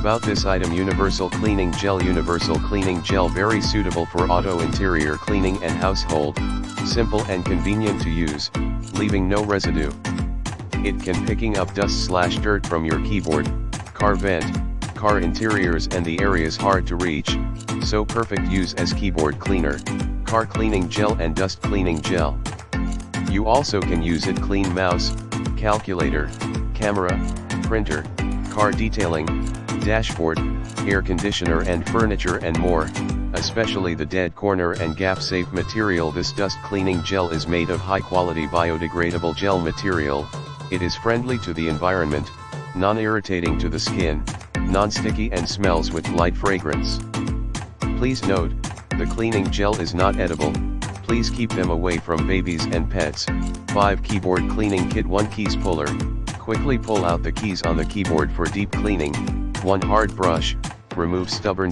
About this item: Universal Cleaning Gel. Universal Cleaning Gel, very suitable for auto interior cleaning and household, simple and convenient to use, leaving no residue. It can picking up dust/dirt from your keyboard, car vent, car interiors and the areas hard to reach, so perfect use as keyboard cleaner, car cleaning gel and dust cleaning gel. You also can use it clean mouse, calculator, camera, printer, car detailing, dashboard, air conditioner and furniture and more, especially the dead corner and gap safe material. This dust cleaning gel is made of high quality biodegradable gel material. It is friendly to the environment, non-irritating to the skin, non-sticky and smells with light fragrance. Please note, the cleaning gel is not edible. Please keep them away from babies and pets. 5 Keyboard Cleaning Kit. 1 Keys Puller. Quickly pull out the keys on the keyboard for deep cleaning. 1 Hard Brush. Remove stubborn